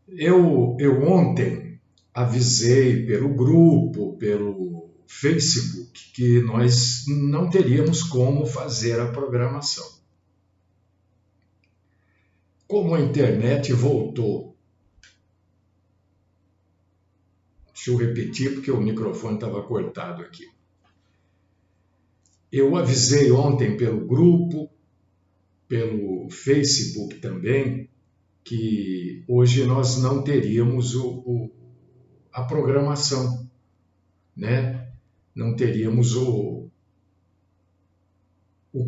Eu ontem avisei pelo grupo, pelo Facebook, que nós não teríamos como fazer a programação. Como a internet voltou, deixa eu repetir porque o microfone estava cortado aqui. Eu avisei ontem pelo grupo, pelo Facebook também, que hoje nós não teríamos a programação, né? Não teríamos o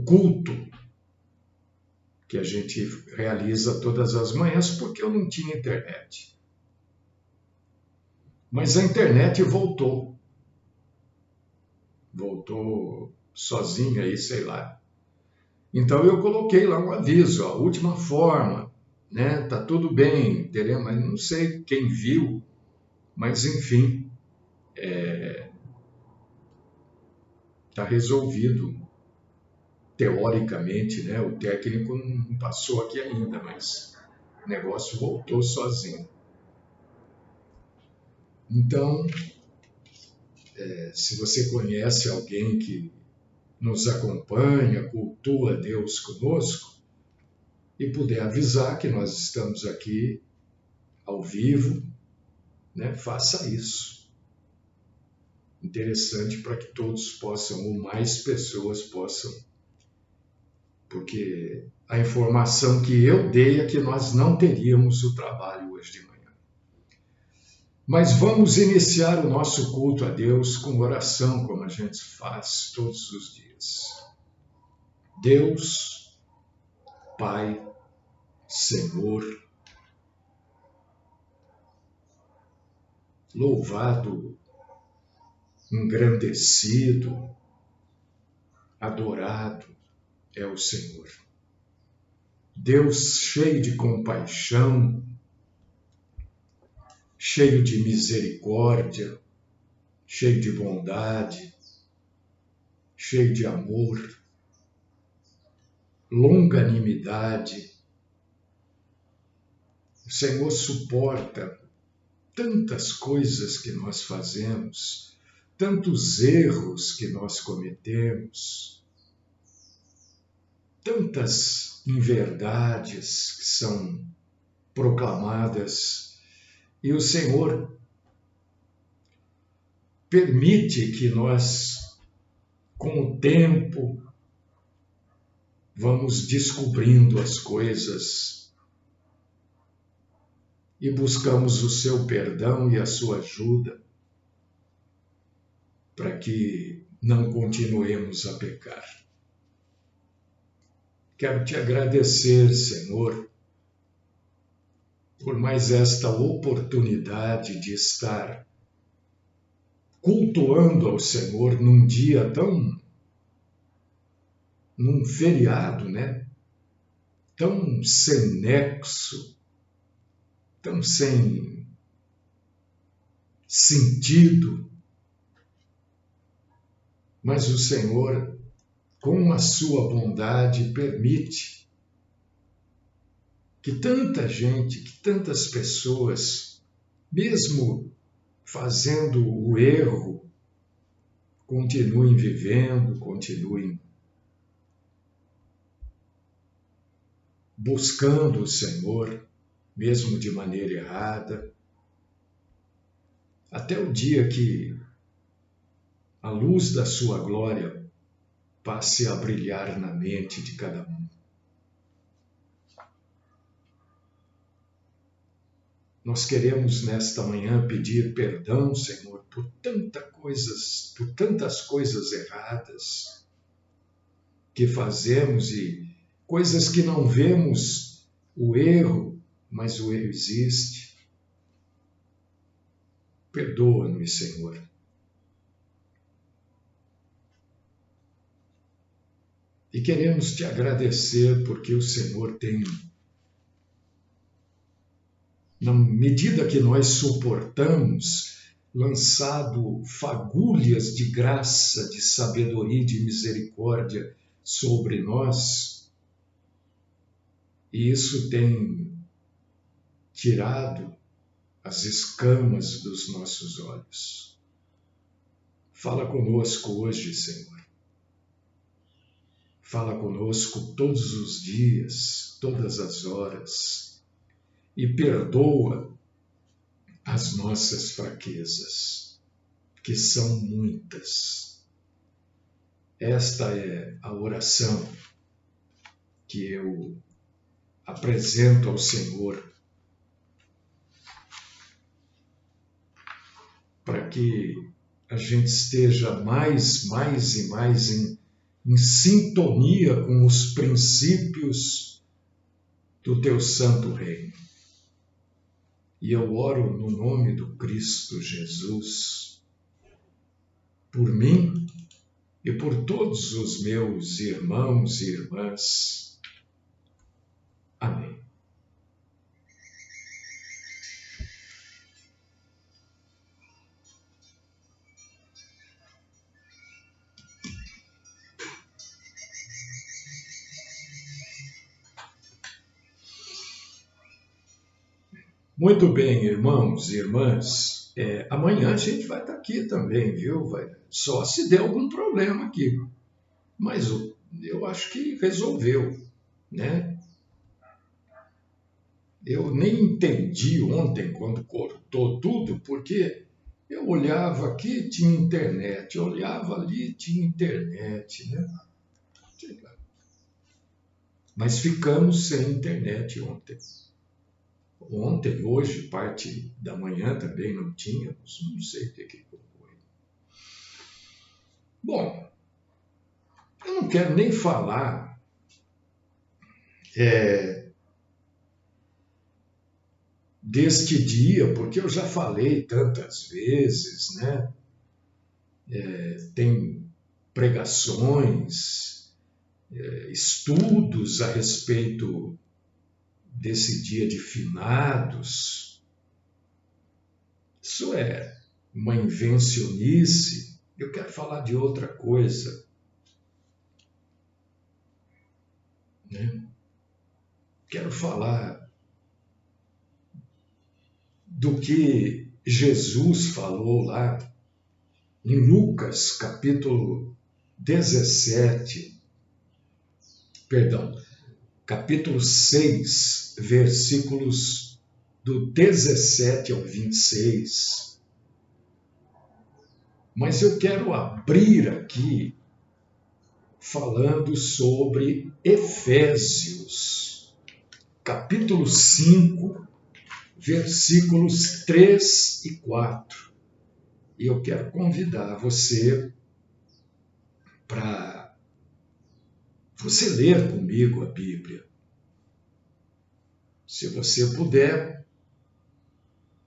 culto que a gente realiza todas as manhãs, porque eu não tinha internet. Mas a internet voltou. Voltou sozinha aí, sei lá. Então eu coloquei lá um aviso, ó, última forma, né? Tá tudo bem, teremos, mas não sei quem viu, mas enfim, tá resolvido teoricamente, né? O técnico não passou aqui ainda, mas o negócio voltou sozinho. Então, se você conhece alguém que nos acompanha, cultua Deus conosco, e puder avisar que nós estamos aqui ao vivo, né? Faça isso. Interessante para que todos possam, ou mais pessoas possam, porque a informação que eu dei é que nós não teríamos o trabalho hoje de manhã. Mas vamos iniciar o nosso culto a Deus com oração, como a gente faz todos os dias. Deus, Pai, Senhor, louvado, engrandecido, adorado é o Senhor. Deus cheio de compaixão, cheio de misericórdia, cheio de bondade, cheio de amor, longanimidade. O Senhor suporta tantas coisas que nós fazemos, tantos erros que nós cometemos, tantas inverdades que são proclamadas, e o Senhor permite que nós, com o tempo, vamos descobrindo as coisas e buscamos o seu perdão e a sua ajuda para que não continuemos a pecar. Quero te agradecer, Senhor, por mais esta oportunidade de estar cultuando ao Senhor num dia num feriado, né? Tão sem nexo, tão sem sentido. Mas o Senhor, com a sua bondade, permite que tanta gente, que tantas pessoas, mesmo fazendo o erro, continuem vivendo, continuem buscando o Senhor, mesmo de maneira errada, até o dia que a luz da sua glória passe a brilhar na mente de cada um. Nós queremos nesta manhã pedir perdão, Senhor, por tantas coisas erradas que fazemos e coisas que não vemos o erro, mas o erro existe. Perdoa-nos, Senhor. E queremos te agradecer porque o Senhor tem, na medida que nós suportamos, lançado fagulhas de graça, de sabedoria e de misericórdia sobre nós, e isso tem tirado as escamas dos nossos olhos. Fala conosco hoje, Senhor. Fala conosco todos os dias, todas as horas, e perdoa as nossas fraquezas, que são muitas. Esta é a oração que eu apresento ao Senhor, para que a gente esteja mais e mais em sintonia com os princípios do teu santo reino. E eu oro no nome do Cristo Jesus, por mim e por todos os meus irmãos e irmãs. Amém. Muito bem, irmãos e irmãs. Amanhã a gente vai estar aqui também, viu? Só se der algum problema aqui. Mas eu acho que resolveu, né? Eu nem entendi ontem quando cortou tudo, porque eu olhava aqui, tinha internet, eu olhava ali, tinha internet, né? Mas ficamos sem internet ontem. Ontem, hoje, parte da manhã também não tínhamos, não sei o que foi. Bom, eu não quero nem falar deste dia, porque eu já falei tantas vezes, né? Tem pregações, estudos a respeito desse dia de finados. Isso é uma invencionice. Eu quero falar de outra coisa, né? Quero falar do que Jesus falou lá em Lucas, capítulo 6, versículos do 17 ao 26. Mas eu quero abrir aqui falando sobre Efésios, capítulo 5, versículos 3 e 4. E eu quero convidar você para você ler comigo a Bíblia. Se você puder.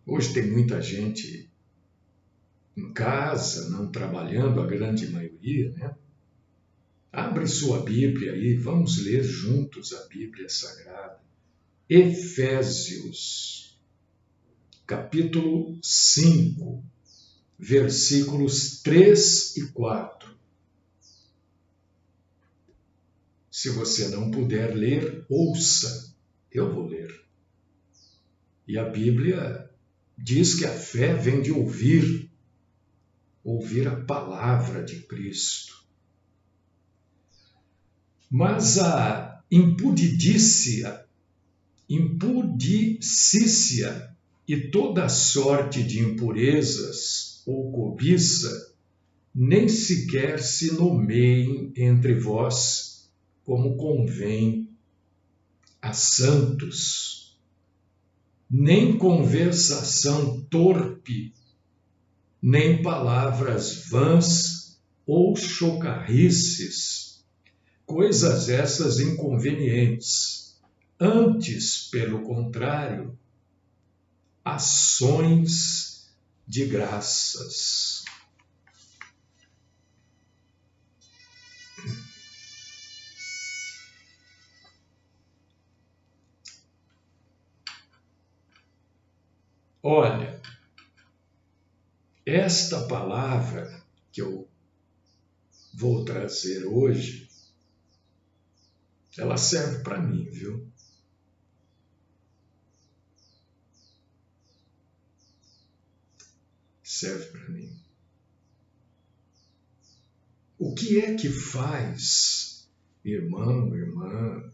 Hoje tem muita gente em casa, não trabalhando, a grande maioria, né? Abre sua Bíblia aí, vamos ler juntos a Bíblia Sagrada. Efésios, capítulo 5, versículos 3 e 4. Se você não puder ler, ouça, eu vou ler. E a Bíblia diz que a fé vem de ouvir a palavra de Cristo. Mas a impudicícia e toda sorte de impurezas ou cobiça nem sequer se nomeiem entre vós como convém a santos, nem conversação torpe, nem palavras vãs ou chocarrices, coisas essas inconvenientes. Antes, pelo contrário, ações de graças. Olha, esta palavra que eu vou trazer hoje, ela serve para mim, viu? serve para mim. O que é que faz, irmão, irmã,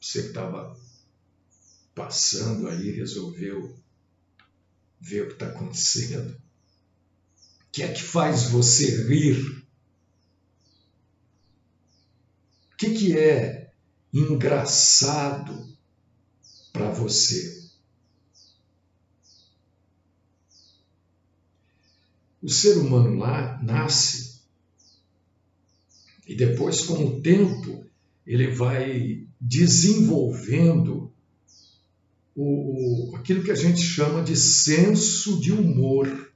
você que estava passando aí, resolveu ver o que está acontecendo? O que é que faz você rir? O que é engraçado para você? O ser humano lá nasce e depois, com o tempo, ele vai desenvolvendo aquilo que a gente chama de senso de humor,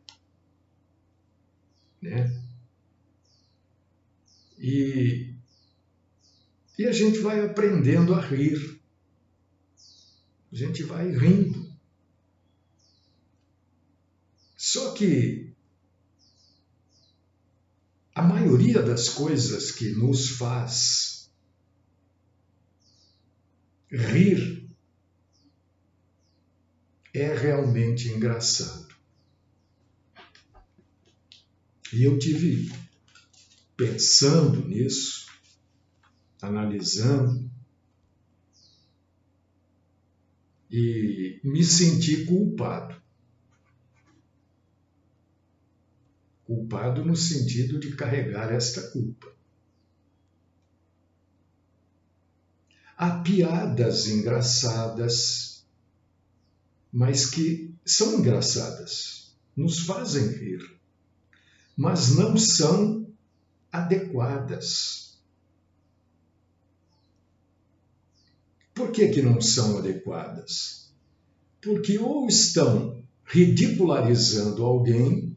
né? E a gente vai aprendendo a rir. A gente vai rindo. Só que a maioria das coisas que nos faz rir é realmente engraçado. E eu tive pensando nisso, analisando, e me senti culpado. Culpado no sentido de carregar esta culpa. Há piadas engraçadas, mas que são engraçadas, nos fazem rir, mas não são adequadas. Por que não são adequadas? Porque ou estão ridicularizando alguém,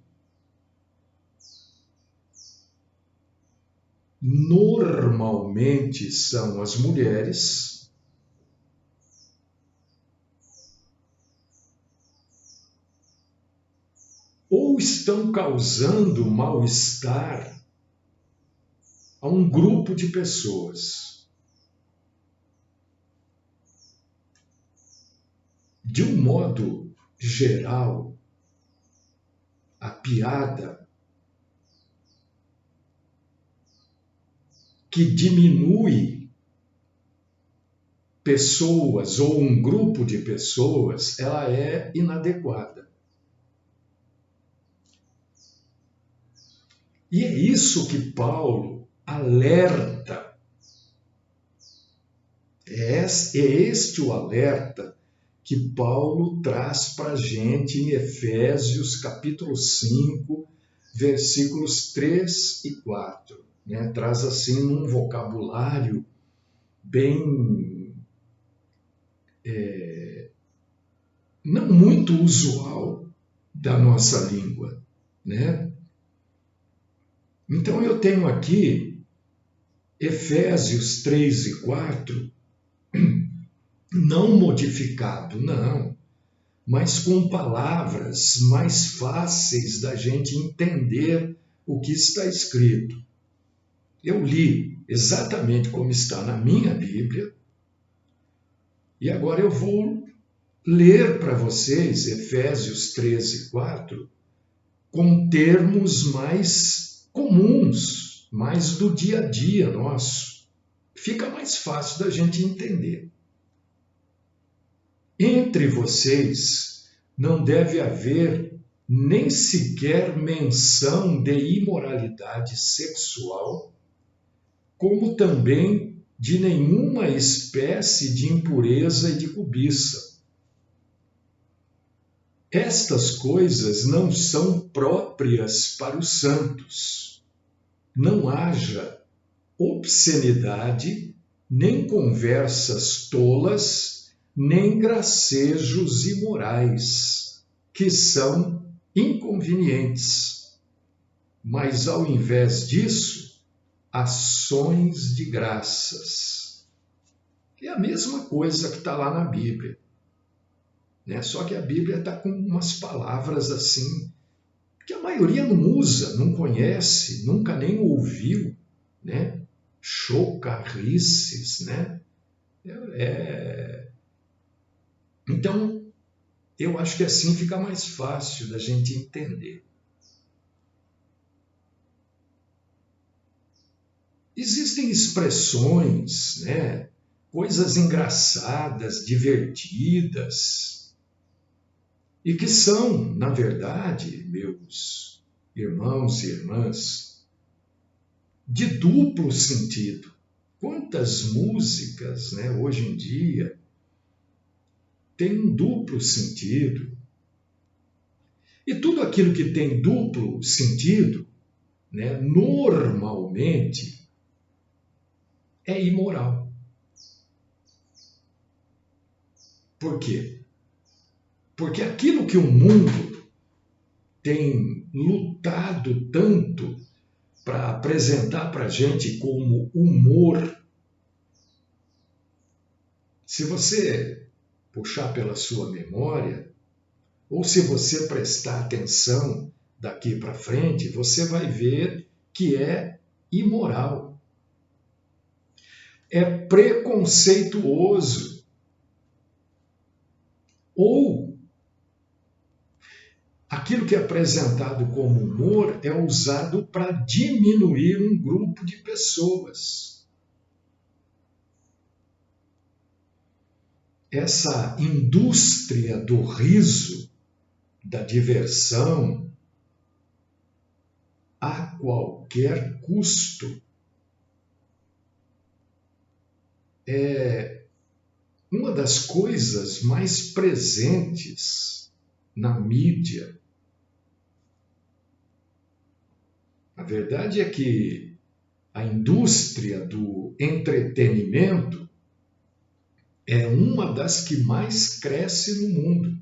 normalmente são as mulheres, ou estão causando mal-estar a um grupo de pessoas. De um modo geral, a piada que diminui pessoas ou um grupo de pessoas, ela é inadequada. E é isso que Paulo alerta. É este o alerta que Paulo traz para a gente em Efésios capítulo 5, versículos 3 e 4. Né? Traz assim um vocabulário bem não muito usual da nossa língua, né? Então eu tenho aqui Efésios 3 e 4, não modificado, não, mas com palavras mais fáceis da gente entender o que está escrito. Eu li exatamente como está na minha Bíblia, e agora eu vou ler para vocês Efésios 13, 4, com termos mais comuns, mais do dia a dia nosso. Fica mais fácil da gente entender. Entre vocês não deve haver nem sequer menção de imoralidade sexual, como também de nenhuma espécie de impureza e de cobiça. Estas coisas não são próprias para os santos. Não haja obscenidade, nem conversas tolas, nem gracejos imorais, que são inconvenientes. Mas, ao invés disso, ações de graças. É a mesma coisa que está lá na Bíblia. Né? Só que a Bíblia está com umas palavras assim, que a maioria não usa, não conhece, nunca nem ouviu, né? Chocarrices, né? Então, eu acho que assim fica mais fácil da gente entender. existem expressões, né? Coisas engraçadas, divertidas, e que são, na verdade, meus irmãos e irmãs, de duplo sentido. Quantas músicas, né, hoje em dia têm um duplo sentido? E tudo aquilo que tem duplo sentido, né, normalmente é imoral. Por quê? Porque aquilo que o mundo tem lutado tanto para apresentar para a gente como humor, se você puxar pela sua memória, ou se você prestar atenção daqui para frente, você vai ver que é imoral, é preconceituoso, ou aquilo que é apresentado como humor é usado para diminuir um grupo de pessoas. Essa indústria do riso, da diversão, a qualquer custo, é uma das coisas mais presentes na mídia. A verdade é que a indústria do entretenimento é uma das que mais cresce no mundo.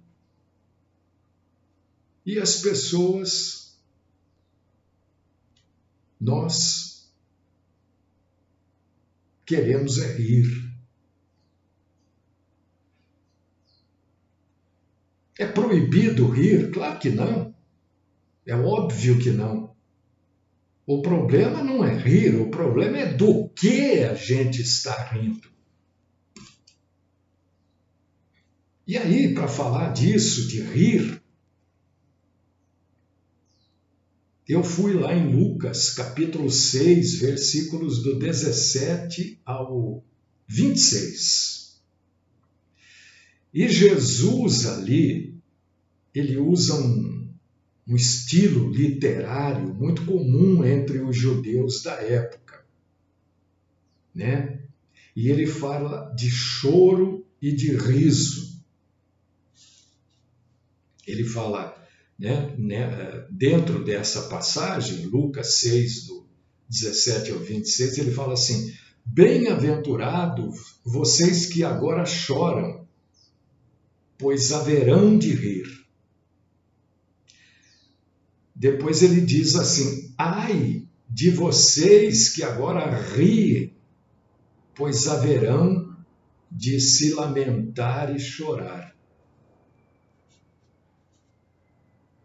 E as pessoas, nós queremos é rir. É proibido rir? Claro que não. É óbvio que não. O problema não é rir, o problema é do que a gente está rindo. E aí, para falar disso, de rir, eu fui lá em Lucas, capítulo 6, versículos do 17 ao 26. E Jesus ali, ele usa um estilo literário muito comum entre os judeus da época, né? E ele fala de choro e de riso. Ele fala, né, dentro dessa passagem, Lucas 6, do 17 ao 26, ele fala assim: bem-aventurados vocês que agora choram, pois haverão de rir. Depois ele diz assim: ai de vocês que agora riem, pois haverão de se lamentar e chorar.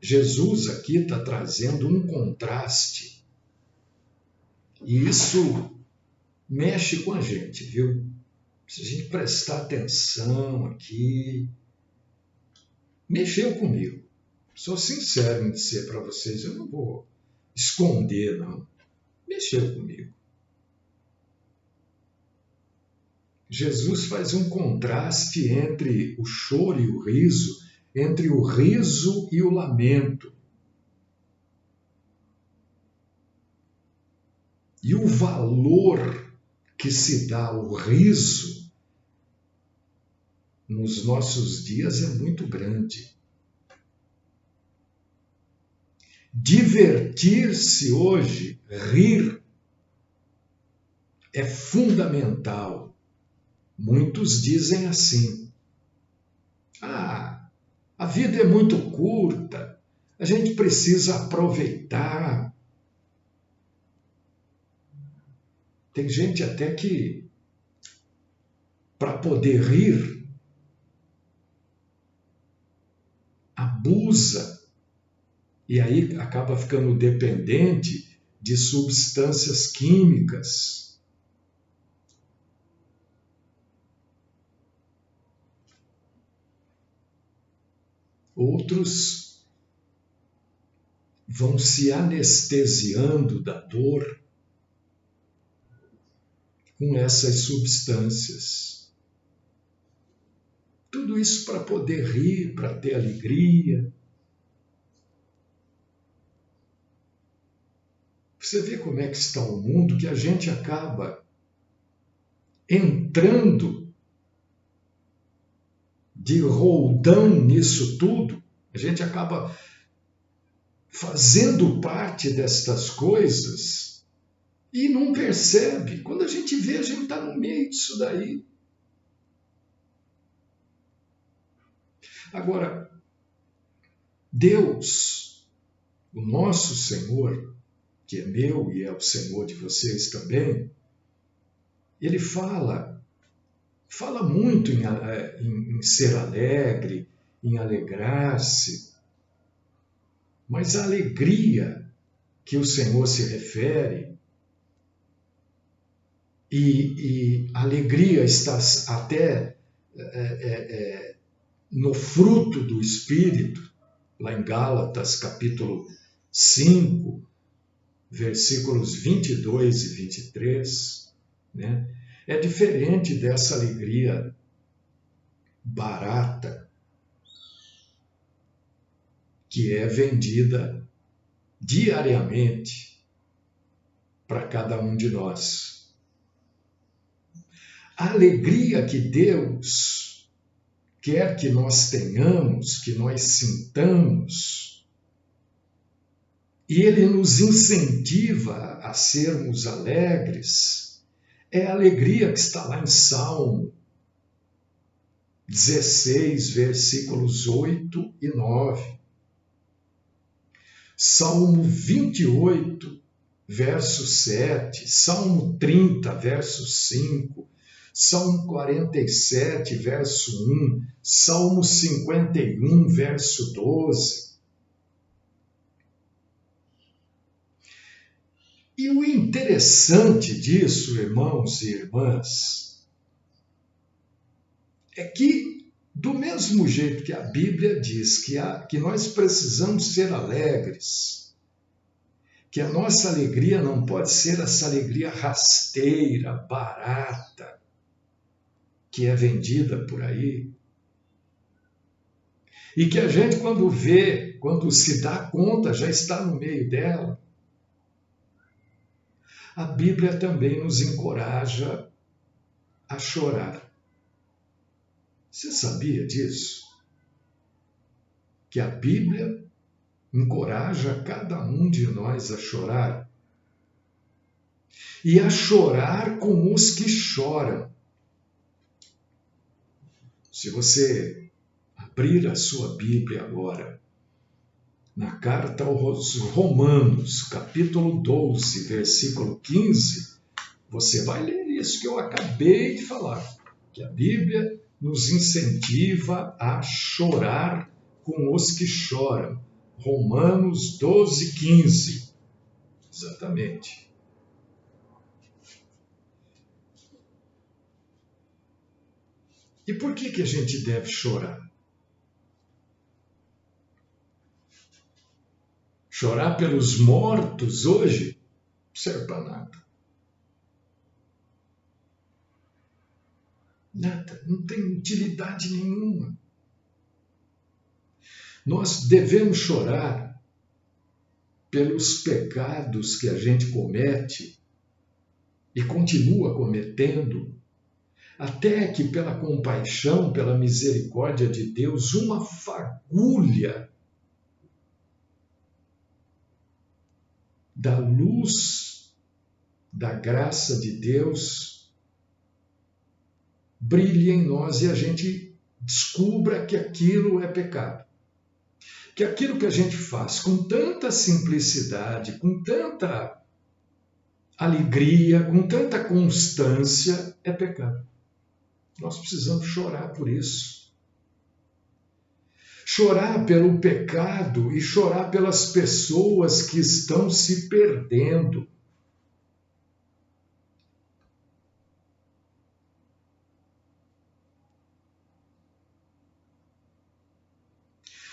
Jesus aqui está trazendo um contraste. E isso mexe com a gente, viu? Se a gente prestar atenção aqui, mexeu comigo. Sou sincero em dizer para vocês, eu não vou esconder, não. Mexeu comigo. Jesus faz um contraste entre o choro e o riso, entre o riso e o lamento. E o valor que se dá ao riso nos nossos dias é muito grande. Divertir-se hoje, rir, é fundamental. Muitos dizem assim: a vida é muito curta, a gente precisa aproveitar. Tem gente até que, para poder rir, abusa e aí acaba ficando dependente de substâncias químicas. Outros vão se anestesiando da dor com essas substâncias. Tudo isso para poder rir, para ter alegria. Você vê como é que está o mundo, que a gente acaba entrando de roldão nisso tudo. A gente acaba fazendo parte destas coisas e não percebe. Quando a gente vê, a gente está no meio disso daí. Agora, Deus, o nosso Senhor, que é meu e é o Senhor de vocês também, ele fala muito em ser alegre, em alegrar-se, mas a alegria que o Senhor se refere, e a alegria está até no fruto do Espírito, lá em Gálatas, capítulo 5, versículos 22 e 23, né? É diferente dessa alegria barata que é vendida diariamente para cada um de nós. A alegria que Deus quer que nós tenhamos, que nós sintamos, e Ele nos incentiva a sermos alegres, é a alegria que está lá em Salmo 16, versículos 8 e 9. Salmo 28, verso 7. Salmo 30, verso 5. Salmo 47, verso 1. Salmo 51, verso 12. E o interessante disso, irmãos e irmãs, é que, do mesmo jeito que a Bíblia diz que nós precisamos ser alegres, que a nossa alegria não pode ser essa alegria rasteira, barata, que é vendida por aí, e que a gente, quando vê, quando se dá conta, já está no meio dela. A Bíblia também nos encoraja a chorar. Você sabia disso? Que a Bíblia encoraja cada um de nós a chorar. E a chorar como os que choram. Se você abrir a sua Bíblia agora, na carta aos Romanos, capítulo 12, versículo 15, você vai ler isso que eu acabei de falar, que a Bíblia nos incentiva a chorar com os que choram. Romanos 12, 15. Exatamente. E por que a gente deve chorar? Chorar pelos mortos hoje não serve para nada. Nada, não tem utilidade nenhuma. Nós devemos chorar pelos pecados que a gente comete e continua cometendo, até que pela compaixão, pela misericórdia de Deus, uma fagulha da luz, da graça de Deus, brilhe em nós e a gente descubra que aquilo é pecado. Que aquilo que a gente faz com tanta simplicidade, com tanta alegria, com tanta constância, é pecado. Nós precisamos chorar por isso. Chorar pelo pecado e chorar pelas pessoas que estão se perdendo.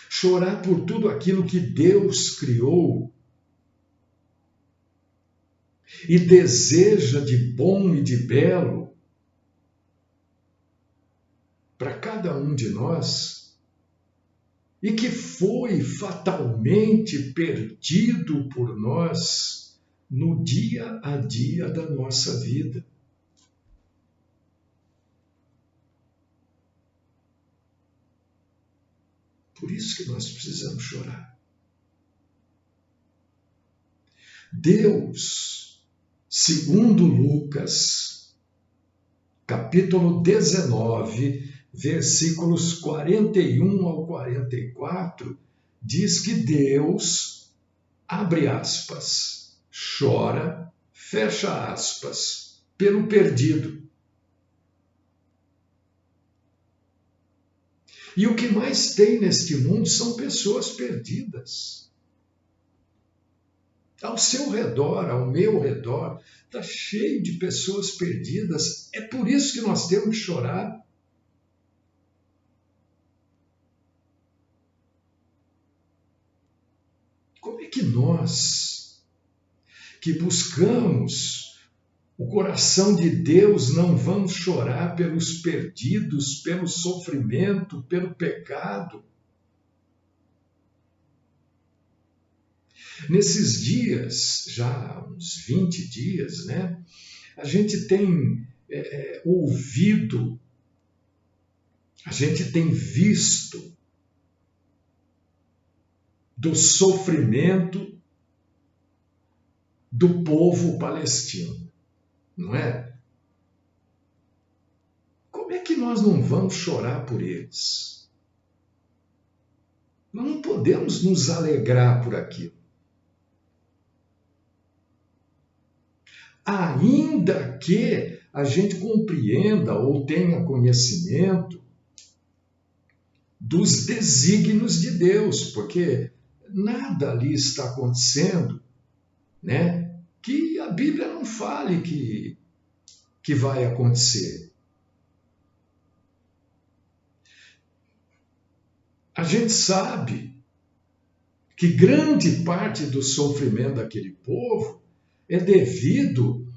Chorar por tudo aquilo que Deus criou e deseja de bom e de belo para cada um de nós, e que foi fatalmente perdido por nós no dia a dia da nossa vida. Por isso que nós precisamos chorar. Deus, segundo Lucas, capítulo 19, versículos 41 ao 44, diz que Deus, abre aspas, chora, fecha aspas, pelo perdido. E o que mais tem neste mundo são pessoas perdidas. Ao seu redor, ao meu redor, está cheio de pessoas perdidas. É por isso que nós temos que chorar. Como é que nós, que buscamos o coração de Deus, não vamos chorar pelos perdidos, pelo sofrimento, pelo pecado? Nesses dias, já há uns 20 dias, né, a gente tem ouvido, a gente tem visto do sofrimento do povo palestino, não é? Como é que nós não vamos chorar por eles? Nós não podemos nos alegrar por aquilo. Ainda que a gente compreenda ou tenha conhecimento dos desígnios de Deus, porque nada ali está acontecendo, né, que a Bíblia não fale que vai acontecer. A gente sabe que grande parte do sofrimento daquele povo é devido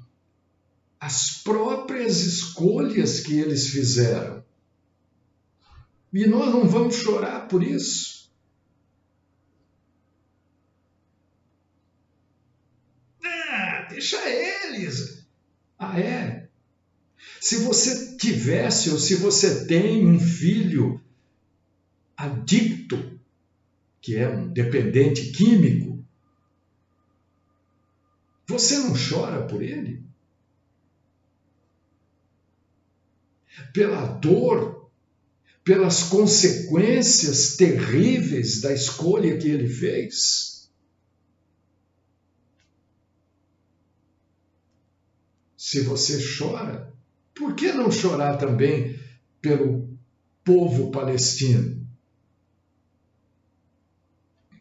às próprias escolhas que eles fizeram. E nós não vamos chorar por isso. Deixa eles. Ah, é? Se você tivesse ou se você tem um filho adicto, que é um dependente químico, você não chora por ele? Pela dor, pelas consequências terríveis da escolha que ele fez? Se você chora, por que não chorar também pelo povo palestino?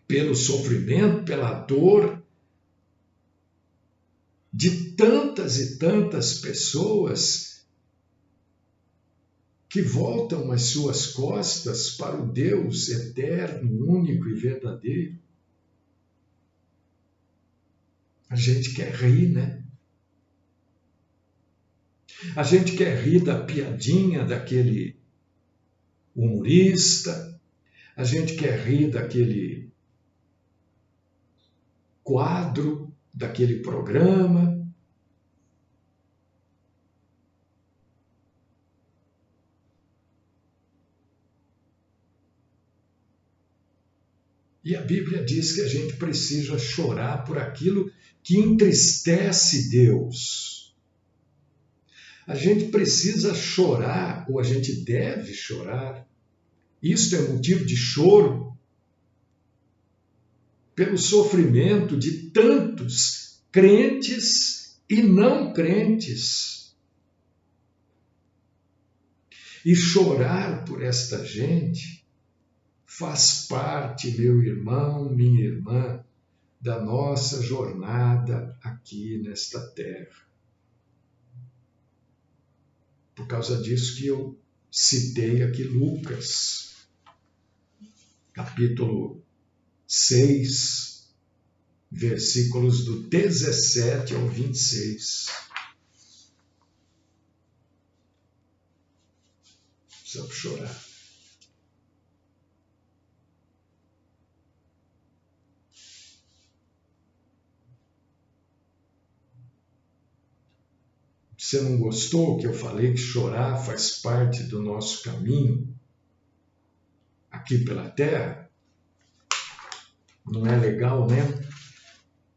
Pelo sofrimento, pela dor de tantas e tantas pessoas que voltam as suas costas para o Deus eterno, único e verdadeiro. A gente quer rir, né? A gente quer rir da piadinha daquele humorista, a gente quer rir daquele quadro, daquele programa. E a Bíblia diz que a gente precisa chorar por aquilo que entristece Deus. A gente precisa chorar, ou a gente deve chorar. Isto é motivo de choro pelo sofrimento de tantos crentes e não crentes. E chorar por esta gente faz parte, meu irmão, minha irmã, da nossa jornada aqui nesta terra. Por causa disso que eu citei aqui Lucas, capítulo 6, versículos do 17 ao 26. Precisamos chorar. Você não gostou que eu falei que chorar faz parte do nosso caminho aqui pela terra? Não é legal, né?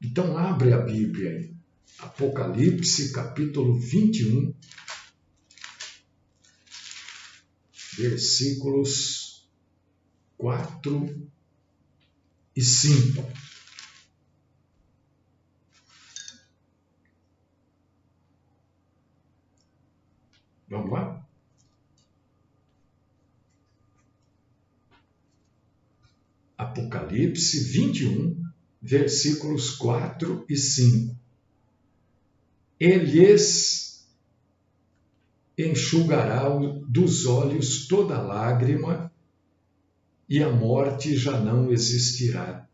Então abre a Bíblia aí. Apocalipse, capítulo 21, versículos 4 e 5. Vamos lá? Apocalipse 21, versículos 4 e 5. Ele lhes enxugará dos olhos toda lágrima, e a morte já não existirá.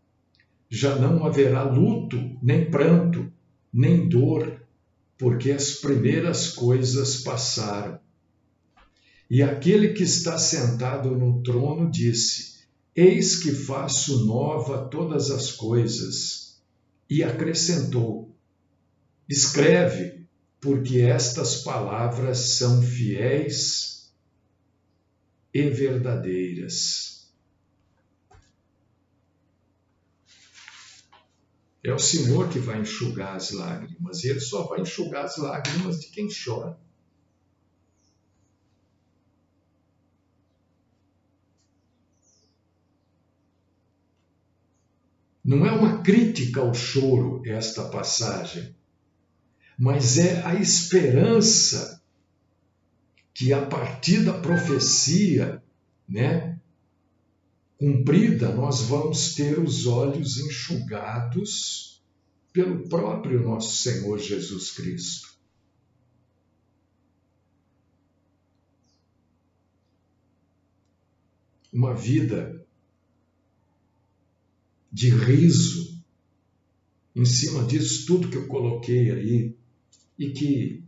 Já não haverá luto, nem pranto, nem dor, porque as primeiras coisas passaram. E aquele que está sentado no trono disse: Eis que faço nova todas as coisas. E acrescentou: Escreve, porque estas palavras são fiéis e verdadeiras. É o Senhor que vai enxugar as lágrimas, e Ele só vai enxugar as lágrimas de quem chora. Não é uma crítica ao choro esta passagem, mas é a esperança que a partir da profecia, né, cumprida, nós vamos ter os olhos enxugados pelo próprio nosso Senhor Jesus Cristo. Uma vida de riso em cima disso tudo que eu coloquei aí e que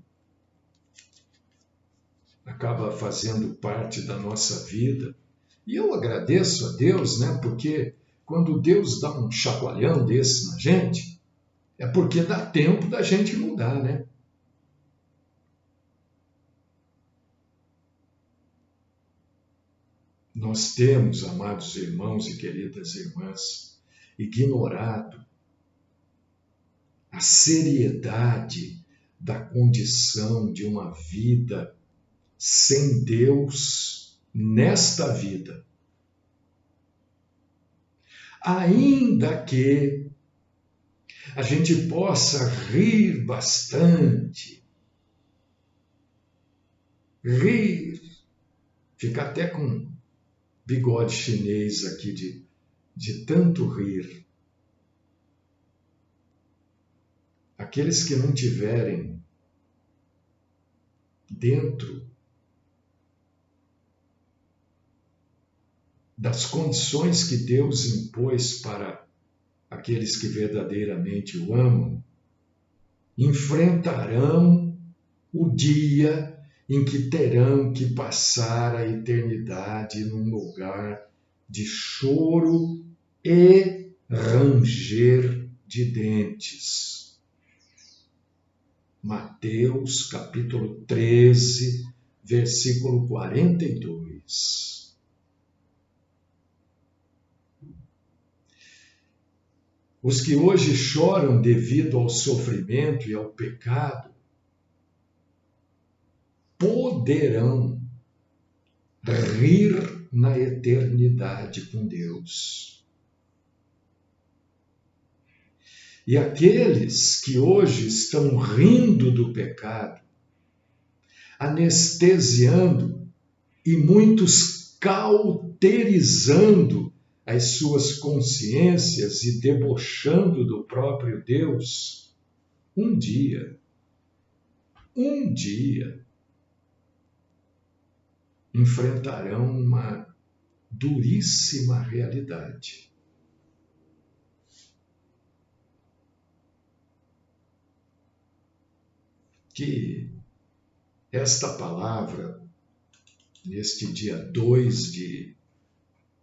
acaba fazendo parte da nossa vida. E eu agradeço a Deus, né? Porque quando Deus dá um chacoalhão desse na gente, é porque dá tempo da gente mudar, né? Nós temos, amados irmãos e queridas irmãs, ignorado a seriedade da condição de uma vida sem Deus nesta vida. Ainda que a gente possa rir bastante, ficar até com bigode chinês aqui de tanto rir. Aqueles que não tiverem dentro das condições que Deus impôs para aqueles que verdadeiramente o amam, enfrentarão o dia em que terão que passar a eternidade num lugar de choro e ranger de dentes. Mateus capítulo 13, versículo 42. Os que hoje choram devido ao sofrimento e ao pecado poderão rir na eternidade com Deus. E aqueles que hoje estão rindo do pecado, anestesiando e muitos cauterizando as suas consciências e debochando do próprio Deus, um dia, enfrentarão uma duríssima realidade. que esta palavra, neste dia 2 de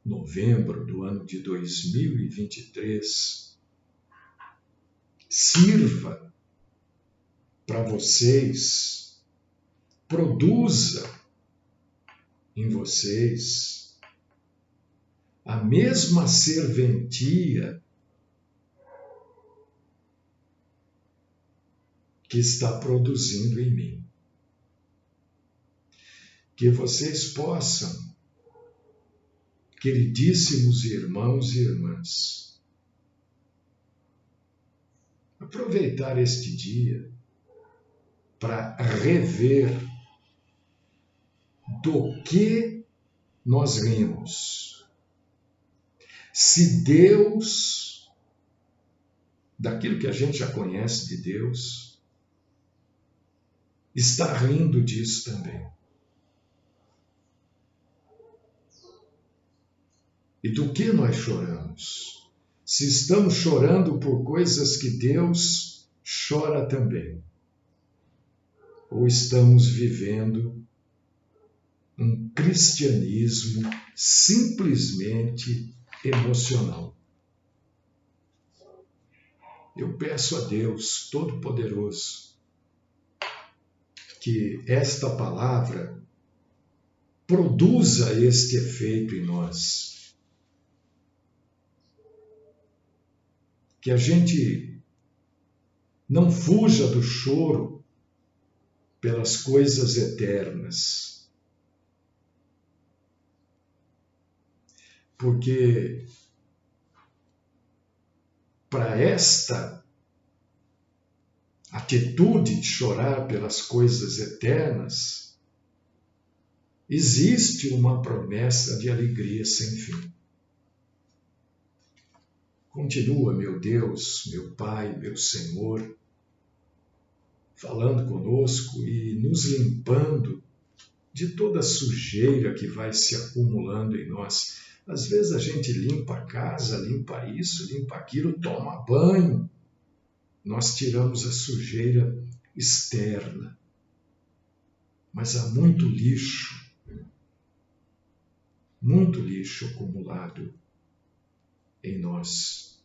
novembro do ano de 2023, sirva para vocês, produza em vocês a mesma serventia que está produzindo em mim. Que vocês possam, queridíssimos irmãos e irmãs, aproveitar este dia para rever do que nós vimos. Se Deus, daquilo que a gente já conhece de Deus, está rindo disso também. E do que nós choramos? Se estamos chorando por coisas que Deus chora também. Ou estamos vivendo um cristianismo simplesmente emocional. Eu peço a Deus Todo-Poderoso que esta palavra produza este efeito em nós. Que a gente não fuja do choro pelas coisas eternas. Porque para esta atitude de chorar pelas coisas eternas, existe uma promessa de alegria sem fim. Continua, meu Deus, meu Pai, meu Senhor, falando conosco e nos limpando de toda a sujeira que vai se acumulando em nós. Às vezes a gente limpa a casa, limpa isso, limpa aquilo, toma banho. Nós tiramos a sujeira externa. Mas há muito lixo acumulado em nós.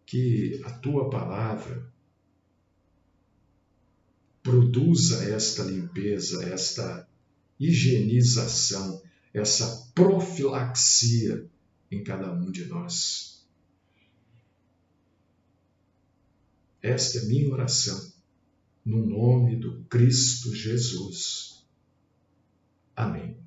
Que a tua palavra produza esta limpeza, esta higienização, essa profilaxia em cada um de nós. Esta é minha oração, no nome do Cristo Jesus. Amém.